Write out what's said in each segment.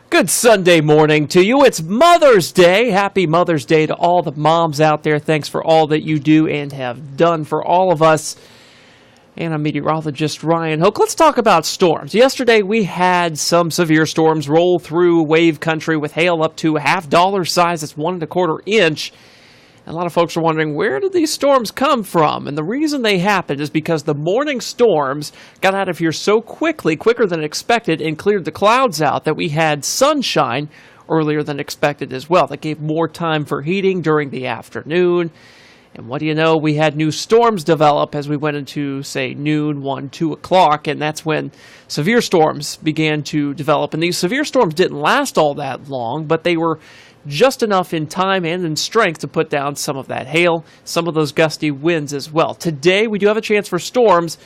Good Sunday morning to you. It's Mother's Day. Happy Mother's Day to all the moms out there. Thanks for all that you do and have done for all of us. And I'm Meteorologist Ryan Hoke. Let's talk about storms. Yesterday we had some severe storms roll through wave country with hail up to $half size. That's 1 1/4 inch. And a lot of folks are wondering, where did these storms come from? And the reason they happened is because the morning storms got out of here so quickly, quicker than expected, and cleared the clouds out that we had sunshine earlier than expected as well. That gave more time for heating during the afternoon. And what do you know? We had new storms develop as we went into, say, noon, 1, 2 o'clock, and that's when severe storms began to develop. And these severe storms didn't last all that long, but they were just enough in time and in strength to put down some of that hail, some of those gusty winds as well. Today, we do have a chance for storms.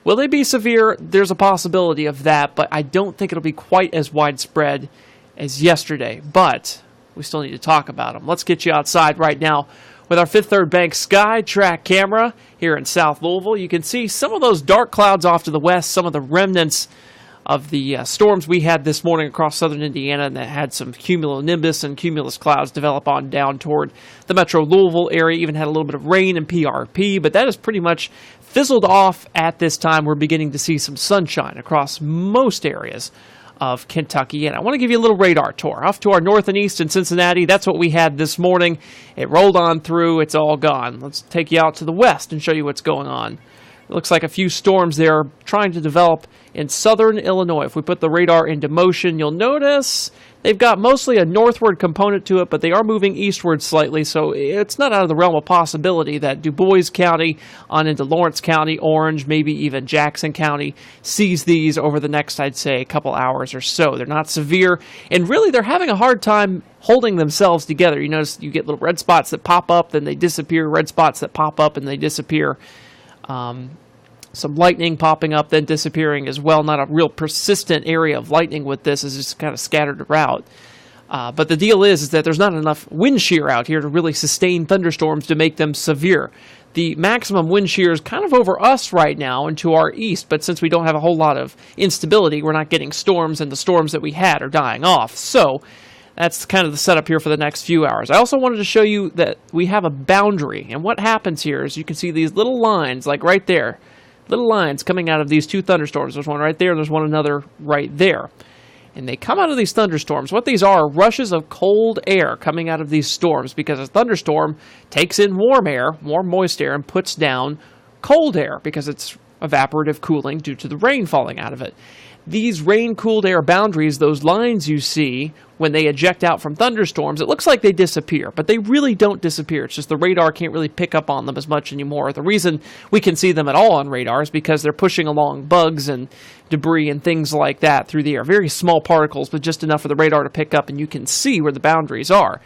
Will they be severe? There's a possibility of that, but I don't think it'll be quite as widespread as yesterday. But we still need to talk about them. Let's get you outside right now with our Fifth Third Bank Sky Track camera here in South Louisville. You can see some of those dark clouds off to the west, some of the remnants of the storms we had this morning across southern Indiana, and that had some cumulonimbus and cumulus clouds develop on down toward the metro Louisville area. Even had a little bit of rain and PRP, but that has pretty much fizzled off at this time. We're beginning to see some sunshine across most areas of Kentucky. And I want to give you a little radar tour. Off to our north and east in Cincinnati, that's what we had this morning. It rolled on through, it's all gone. Let's take you out to the west and show you what's going on. It looks like a few storms there trying to develop in southern Illinois. If we put the radar into motion, you'll notice they've got mostly a northward component to it, but they are moving eastward slightly, so it's not out of the realm of possibility that Du Bois County on into Lawrence County, Orange, maybe even Jackson County sees these over the next, I'd say, a couple hours or so. They're not severe, and really they're having a hard time holding themselves together. You notice you get little red spots that pop up, then they disappear, red spots that pop up and they disappear. Some lightning popping up, then disappearing as well. Not a real persistent area of lightning with this. It's just kind of scattered around. But the deal is that there's not enough wind shear out here to really sustain thunderstorms to make them severe. The maximum wind shear is kind of over us right now and to our east, but since we don't have a whole lot of instability, we're not getting storms, and the storms that we had are dying off. So that's kind of the setup here for the next few hours. I also wanted to show you that we have a boundary, and what happens here is you can see these little lines, like right there, little lines coming out of these two thunderstorms. There's one right there, and there's one another right there. And they come out of these thunderstorms. What these are rushes of cold air coming out of these storms, because a thunderstorm takes in warm air, warm moist air, and puts down cold air because it's evaporative cooling due to the rain falling out of it. These rain-cooled air boundaries, those lines you see when they eject out from thunderstorms, it looks like they disappear, but they really don't disappear. It's just the radar can't really pick up on them as much anymore. The reason we can see them at all on radar is because they're pushing along bugs and debris and things like that through the air. Very small particles, but just enough for the radar to pick up, and you can see where the boundaries are.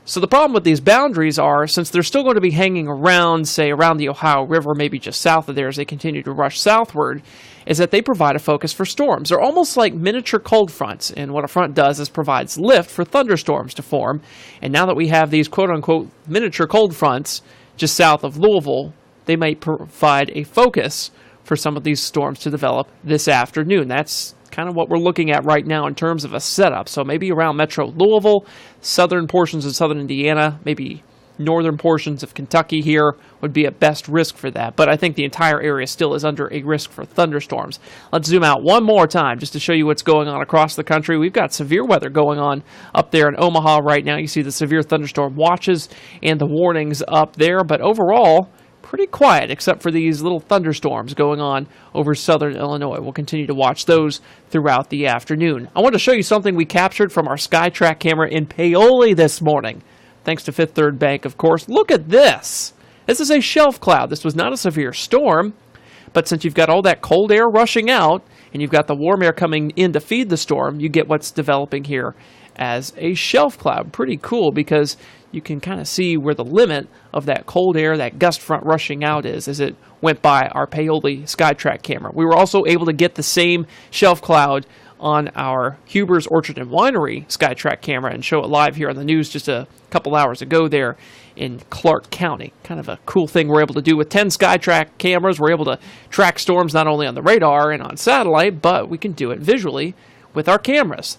So the problem with these boundaries are, since they're still going to be hanging around, say, around the Ohio River, maybe just south of there as they continue to rush southward, is that they provide a focus for storms. They're almost like miniature cold fronts, and what a front does is provides lift for thunderstorms to form. And now that we have these quote-unquote miniature cold fronts just south of Louisville, they might provide a focus for some of these storms to develop this afternoon. That's kind of what we're looking at right now in terms of a setup. So maybe around metro Louisville, southern portions of southern Indiana, maybe northern portions of Kentucky here would be at best risk for that. But I think the entire area still is under a risk for thunderstorms. Let's zoom out one more time just to show you what's going on across the country. We've got severe weather going on up there in Omaha right now. You see the severe thunderstorm watches and the warnings up there. But overall, pretty quiet except for these little thunderstorms going on over southern Illinois. We'll continue to watch those throughout the afternoon. I want to show you something we captured from our SkyTrack camera in Paoli this morning. Thanks to Fifth Third Bank, of course. Look at this. This is a shelf cloud. This was not a severe storm, but since you've got all that cold air rushing out and you've got the warm air coming in to feed the storm, you get what's developing here as a shelf cloud. Pretty cool because you can kind of see where the limit of that cold air, that gust front rushing out is as it went by our Paoli SkyTrack camera. We were also able to get the same shelf cloud on our Huber's Orchard and Winery SkyTrack camera and show it live here on the news just a couple hours ago there in Clark County. Kind of a cool thing we're able to do with 10 SkyTrack cameras. We're able to track storms not only on the radar and on satellite, but we can do it visually with our cameras.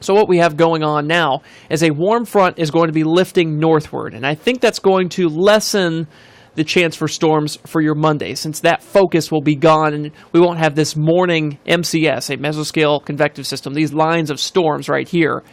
So what we have going on now is a warm front is going to be lifting northward, and I think that's going to lessen the chance for storms for your Monday, since that focus will be gone and we won't have this morning MCS, a mesoscale convective system, these lines of storms right here.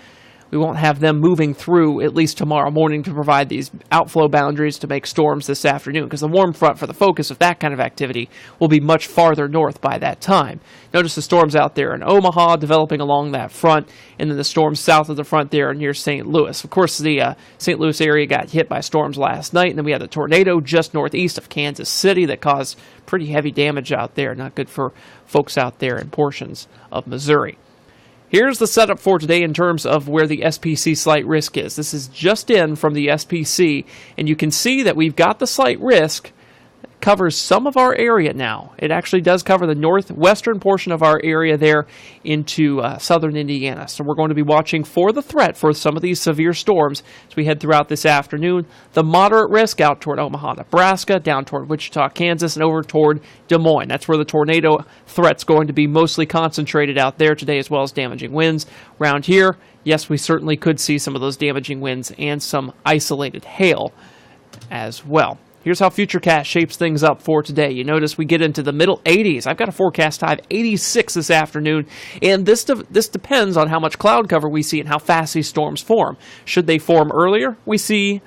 We won't have them moving through at least tomorrow morning to provide these outflow boundaries to make storms this afternoon, because the warm front for the focus of that kind of activity will be much farther north by that time. Notice the storms out there in Omaha developing along that front, and then the storms south of the front there near St. Louis. Of course, the St. Louis area got hit by storms last night, and then we had the tornado just northeast of Kansas City that caused pretty heavy damage out there. Not good for folks out there in portions of Missouri. Here's the setup for today in terms of where the SPC slight risk is. This is just in from the SPC, and you can see that we've got the slight risk. It covers some of our area now. It actually does cover the northwestern portion of our area there into southern Indiana. So we're going to be watching for the threat for some of these severe storms as we head throughout this afternoon. The moderate risk out toward Omaha, Nebraska, down toward Wichita, Kansas, and over toward Des Moines. That's where the tornado threat's going to be mostly concentrated out there today, as well as damaging winds. Around here, yes, we certainly could see some of those damaging winds and some isolated hail as well. Here's how Futurecast shapes things up for today. You notice we get into the middle 80s. I've got a forecast high of 86 this afternoon, and this depends on how much cloud cover we see and how fast these storms form. Should they form earlier, we see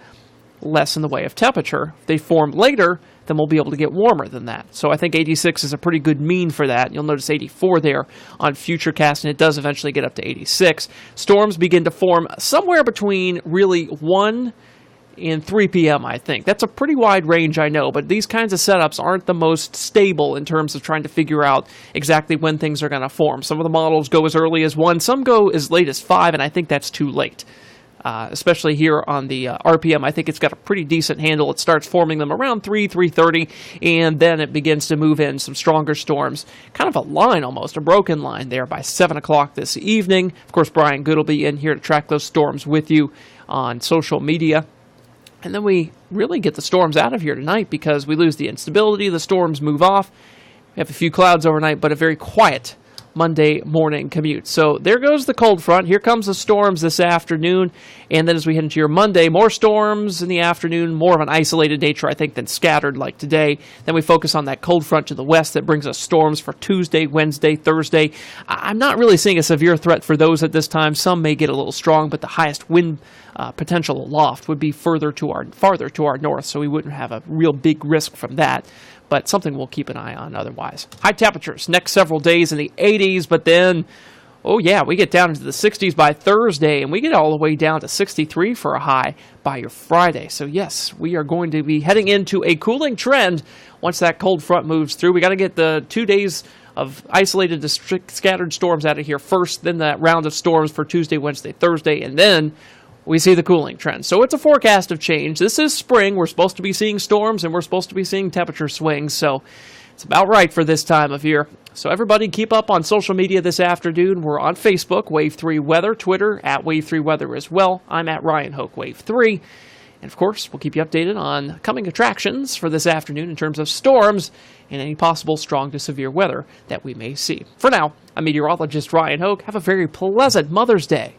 less in the way of temperature. If they form later, then we'll be able to get warmer than that. So I think 86 is a pretty good mean for that. You'll notice 84 there on Futurecast, and it does eventually get up to 86. Storms begin to form somewhere between really 1 and 3 p.m., I think. That's a pretty wide range, I know, but these kinds of setups aren't the most stable in terms of trying to figure out exactly when things are going to form. Some of the models go as early as 1, some go as late as 5, and I think that's too late. Especially here on the RPM, I think it's got a pretty decent handle. It starts forming them around 3:30, and then it begins to move in some stronger storms. Kind of a line almost, a broken line there by 7 o'clock this evening. Of course, Brian Good will be in here to track those storms with you on social media. And then we really get the storms out of here tonight because we lose the instability, the storms move off. We have a few clouds overnight, but a very quiet Monday morning commute. So there goes the cold front. Here comes the storms this afternoon. And then as we head into your Monday, more storms in the afternoon, more of an isolated nature, I think, than scattered like today. Then we focus on that cold front to the west that brings us storms for Tuesday, Wednesday, Thursday. I'm not really seeing a severe threat for those at this time. Some may get a little strong, but the highest wind potential aloft would be farther to our north, so we wouldn't have a real big risk from that. But something we'll keep an eye on otherwise. High temperatures next several days in the 80s, but then, oh yeah, we get down into the 60s by Thursday, and we get all the way down to 63 for a high by your Friday. So yes, we are going to be heading into a cooling trend once that cold front moves through. We got to get the 2 days of isolated scattered storms out of here first, then that round of storms for Tuesday, Wednesday, Thursday, and then we see the cooling trend. So it's a forecast of change. This is spring. We're supposed to be seeing storms, and we're supposed to be seeing temperature swings. So it's about right for this time of year. So everybody keep up on social media this afternoon. We're on Facebook, Wave 3 Weather, Twitter, at Wave 3 Weather as well. I'm at Ryan Hoke, Wave 3. And of course, we'll keep you updated on coming attractions for this afternoon in terms of storms and any possible strong to severe weather that we may see. For now, I'm meteorologist Ryan Hoke. Have a very pleasant Mother's Day.